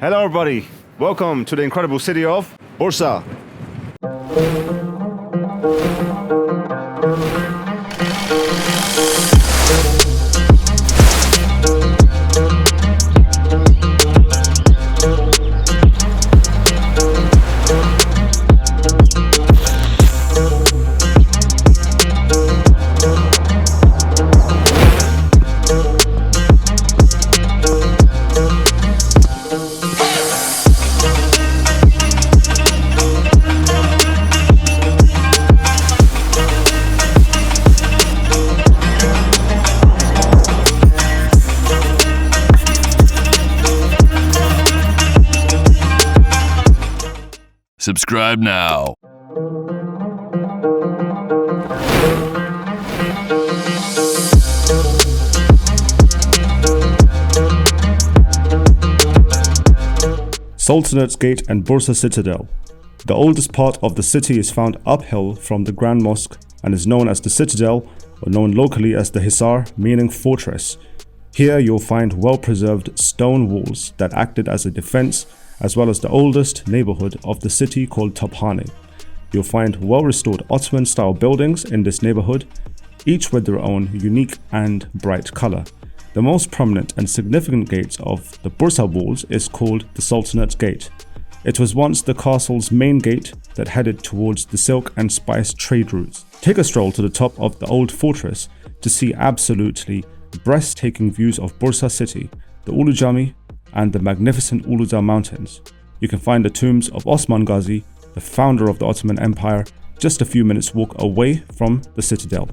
Hello everybody, welcome to the incredible city of Bursa. Subscribe now. Sultanate Gate and Bursa Citadel. The oldest part of the city is found uphill from the Grand Mosque and is known as the Citadel, or known locally as the Hisar, meaning fortress. Here you'll find well-preserved stone walls that acted as a defense, as well as the oldest neighborhood of the city called Tophane. You'll find well-restored Ottoman-style buildings in this neighborhood, each with their own unique and bright color. The most prominent and significant gate of the Bursa walls is called the Sultanate Gate. It was once the castle's main gate that headed towards the silk and spice trade routes. Take a stroll to the top of the old fortress to see absolutely breathtaking views of Bursa city, the Ulu Cami, and the magnificent Uludağ mountains. You can find the tombs of Osman Ghazi, the founder of the Ottoman Empire, just a few minutes walk away from the Citadel.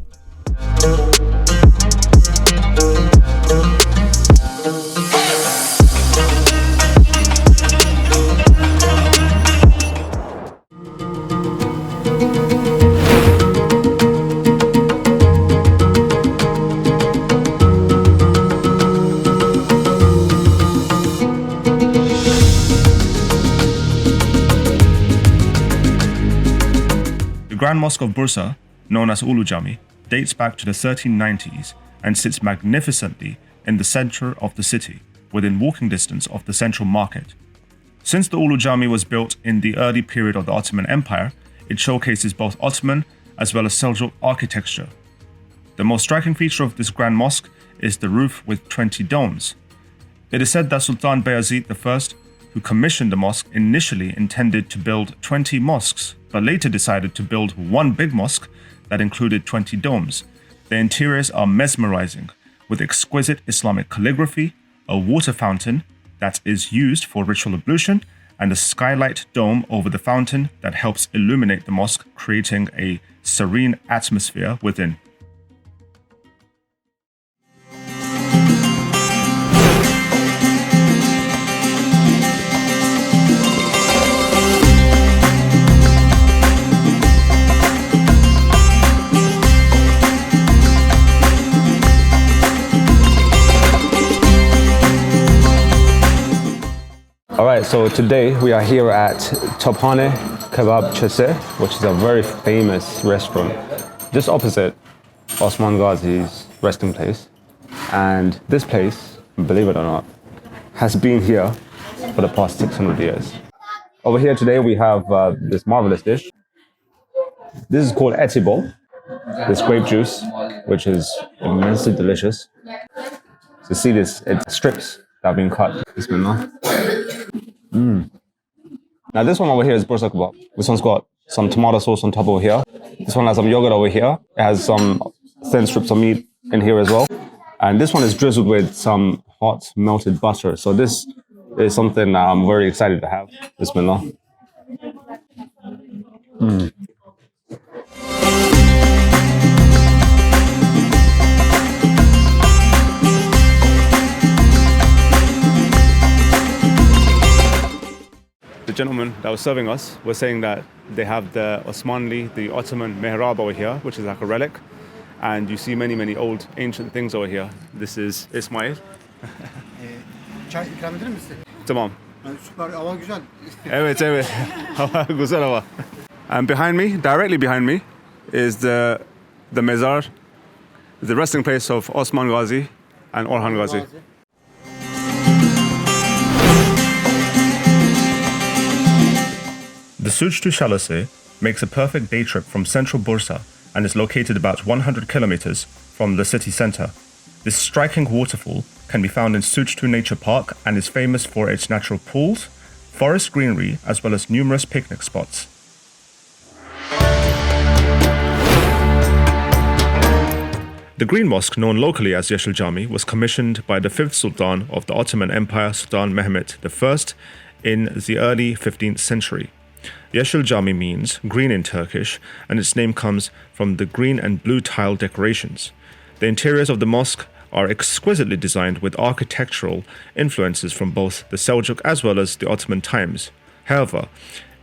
The Grand Mosque of Bursa, known as Ulu Cami, dates back to the 1390s and sits magnificently in the center of the city, within walking distance of the central market. Since the Ulu Cami was built in the early period of the Ottoman Empire, it showcases both Ottoman as well as Seljuk architecture. The most striking feature of this Grand Mosque is the roof with 20 domes. It is said that Sultan Bayezid I, who commissioned the mosque, initially intended to build 20 mosques, but later decided to build one big mosque that included 20 domes. The interiors are mesmerizing, with exquisite Islamic calligraphy, a water fountain that is used for ritual ablution, and a skylight dome over the fountain that helps illuminate the mosque, creating a serene atmosphere within. Alright, so today we are here at Tophane Kebabçısı, which is a very famous restaurant just opposite Osman Ghazi's resting place. And this place, believe it or not, has been here for the past 600 years. Over here today we have this marvelous dish. This is called etibol, this grape juice, which is immensely delicious. So see this, it's strips that have been cut. Bismillah. Now this one over here is Bursa kebab. This one's got some tomato sauce on top over here. This one has some yogurt over here. It has some thin strips of meat in here as well. And this one is drizzled with some hot melted butter. So this is something I'm very excited to have. Bismillah. The gentleman that was serving us was saying that they have the Osmanli, the Ottoman mihrab over here, which is like a relic. And you see many old ancient things over here. This is Ismail. Çay ikram eder misin? Tamam. Süper, hava güzel. Evet. Hava güzel hava. And behind me, directly behind me, is the mezar, the resting place of Osman Ghazi and Orhan Ghazi. Suuçtu Waterfalls makes a perfect day trip from central Bursa and is located about 100 kilometers from the city center. This striking waterfall can be found in Suuçtu Nature Park and is famous for its natural pools, forest greenery, as well as numerous picnic spots. The Green Mosque, known locally as Yeşil Cami, was commissioned by the 5th Sultan of the Ottoman Empire, Sultan Mehmet I, in the early 15th century. Yeşil Cami means green in Turkish, and its name comes from the green and blue tile decorations. The interiors of the mosque are exquisitely designed with architectural influences from both the Seljuk as well as the Ottoman times. However,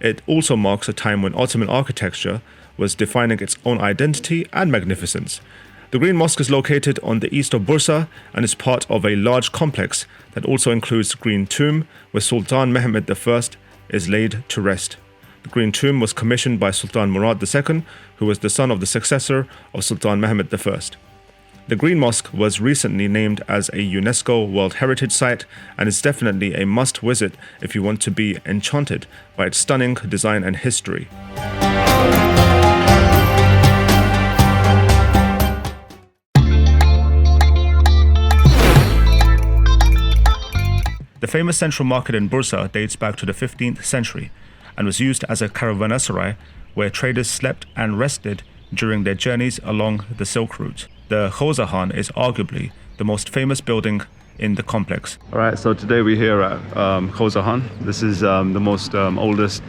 it also marks a time when Ottoman architecture was defining its own identity and magnificence. The Green Mosque is located on the east of Bursa and is part of a large complex that also includes the Green Tomb, where Sultan Mehmet I is laid to rest. The Green Tomb was commissioned by Sultan Murad II, who was the son of the successor of Sultan Mehmet I. The Green Mosque was recently named as a UNESCO World Heritage Site and is definitely a must-visit if you want to be enchanted by its stunning design and history. The famous central market in Bursa dates back to the 15th century and was used as a caravanserai where traders slept and rested during their journeys along the Silk Route. The Koza Han is arguably the most famous building in the complex. Alright, so today we're here at Koza Han. This is the most oldest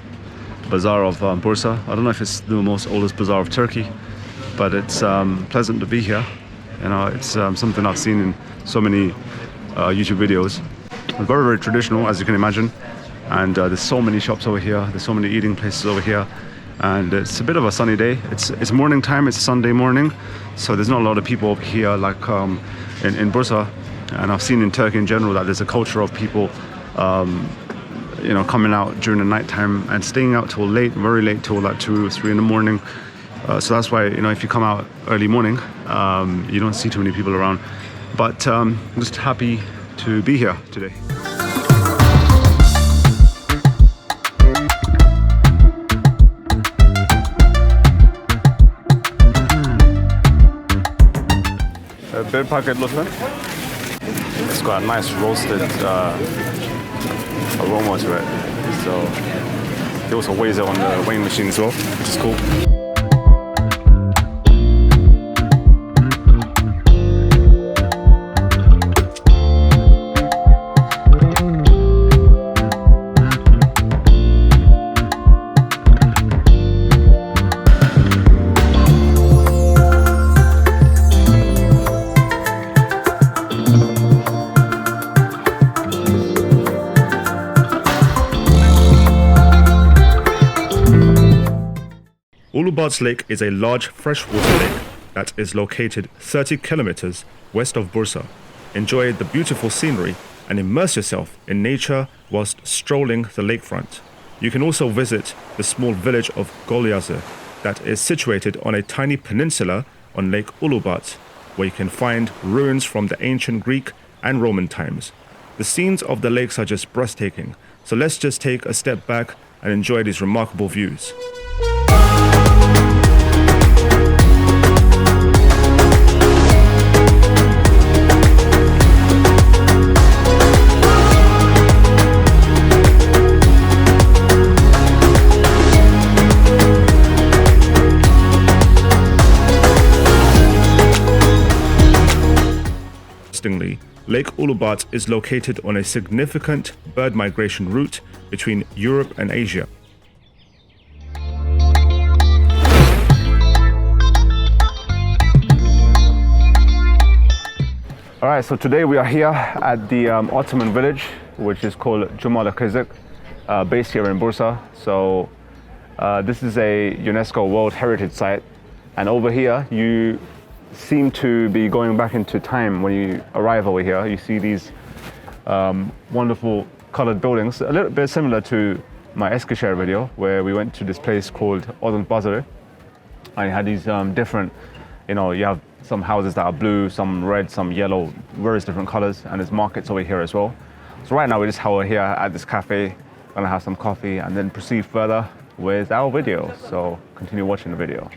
bazaar of Bursa. I don't know if it's the most oldest bazaar of Turkey, but it's pleasant to be here. You know, it's something I've seen in so many YouTube videos. Very, very traditional, as you can imagine, and there's so many shops over here, there's so many eating places over here, and it's a bit of a sunny day. It's morning time, it's a Sunday morning, so there's not a lot of people over here like in Bursa. And I've seen in Turkey in general that there's a culture of people you know, coming out during the night time and staying out till late, very late, till like 2 or 3 in the morning. So that's why, you know, if you come out early morning, you don't see too many people around. But I'm just happy to be here today. Bir paket lütfen. It's got a nice roasted aroma to it. So it also weighs it on the weighing machine as well, which is cool. Ulubat Lake is a large freshwater lake that is located 30 kilometers west of Bursa. Enjoy the beautiful scenery and immerse yourself in nature whilst strolling the lakefront. You can also visit the small village of Gölyazı that is situated on a tiny peninsula on Lake Ulubat, where you can find ruins from the ancient Greek and Roman times. The scenes of the lakes are just breathtaking, so let's just take a step back and enjoy these remarkable views. Interestingly, Lake Ulubat is located on a significant bird migration route between Europe and Asia. Alright, so today we are here at the Ottoman village, which is called Cumalıkızık, based here in Bursa. So this is a UNESCO World Heritage Site, and over here you seem to be going back into time when you arrive over here. You see these wonderful colored buildings, a little bit similar to my Eskişehir video, where we went to this place called Ottoman Bazaar, and it had these different, you know, you have some houses that are blue, some red, some yellow, various different colors, and there's markets over here as well. So right now we're just here at this cafe, gonna have some coffee and then proceed further with our video. So continue watching the video.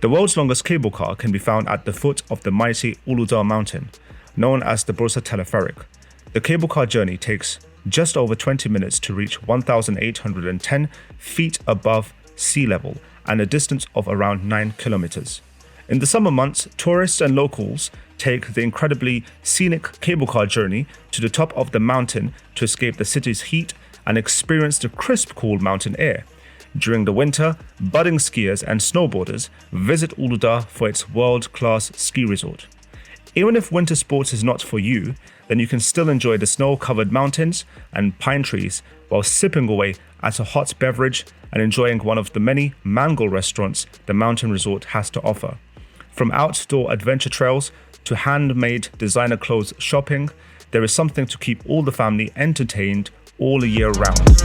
The world's longest cable car can be found at the foot of the mighty Uludağ mountain, known as the Bursa Teleferik. The cable car journey takes just over 20 minutes to reach 1,810 feet above sea level and a distance of around 9 kilometers. In the summer months, tourists and locals take the incredibly scenic cable car journey to the top of the mountain to escape the city's heat and experience the crisp, cool mountain air. During the winter, budding skiers and snowboarders visit Uludağ for its world-class ski resort. Even if winter sports is not for you, then you can still enjoy the snow-covered mountains and pine trees while sipping away at a hot beverage and enjoying one of the many mango restaurants the mountain resort has to offer. From outdoor adventure trails to handmade designer clothes shopping, there is something to keep all the family entertained all year round.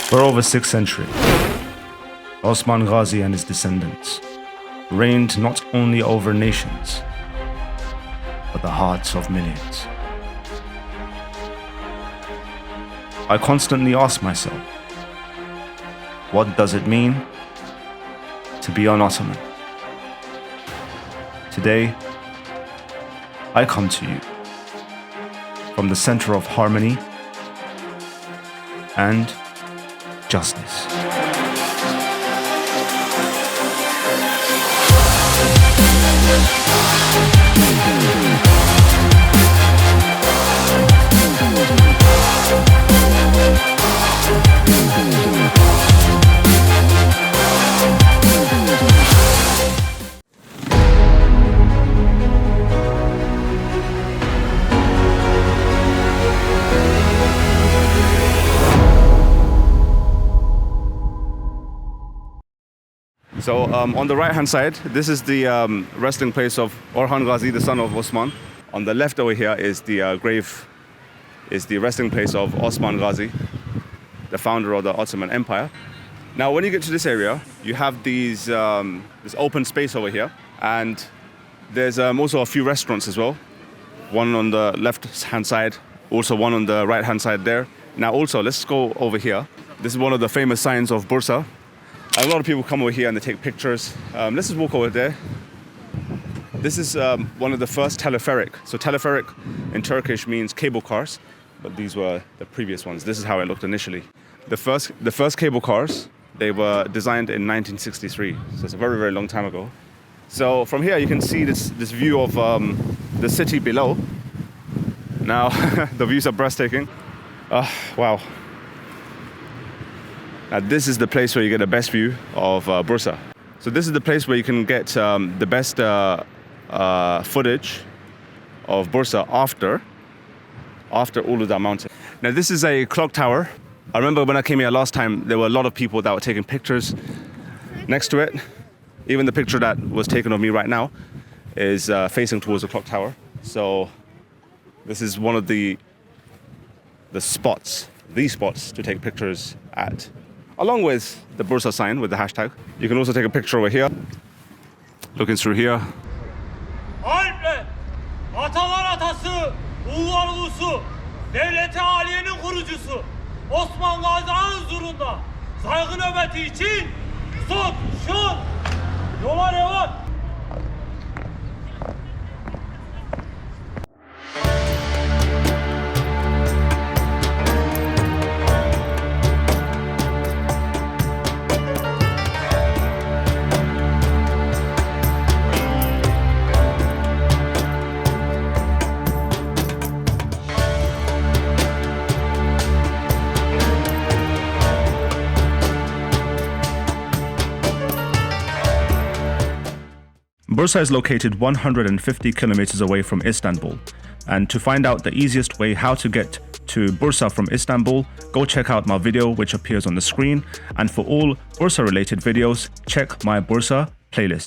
For over 6 centuries, Osman Ghazi and his descendants reigned not only over nations, but the hearts of millions. I constantly ask myself, what does it mean to be an Ottoman? Today, I come to you from the center of harmony and justice. So on the right hand side, this is the resting place of Orhan Ghazi, the son of Osman. On the left over here is the the resting place of Osman Ghazi, the founder of the Ottoman Empire. Now when you get to this area, you have this open space over here, and there's also a few restaurants as well. One on the left hand side, also one on the right hand side there. Now also, let's go over here. This is one of the famous signs of Bursa. A lot of people come over here and they take pictures. Let's just walk over there. This is one of the first teleferik. So teleferik in Turkish means cable cars, but these were the previous ones. This is how it looked initially. The first cable cars, they were designed in 1963. So it's a very, very long time ago. So from here you can see this view of the city below. Now the views are breathtaking. Wow. Now this is the place where you get the best view of Bursa. So this is the place where you can get the best footage of Bursa after Uludağ mountain. Now this is a clock tower. I remember when I came here last time, there were a lot of people that were taking pictures next to it. Even the picture that was taken of me right now is facing towards the clock tower. So this is one of the spots to take pictures at, along with the Bursa sign with the hashtag. You can also take a picture over here, looking through here. Alple, atalar atası, Ulvar ulusu, devleti aliyenin kurucusu, Osman Gazi'nin huzurunda saygı nöbeti için tut, şut, yola revan. Bursa is located 150 kilometers away from Istanbul. And to find out the easiest way how to get to Bursa from Istanbul, go check out my video which appears on the screen. And for all Bursa related videos, check my Bursa playlist.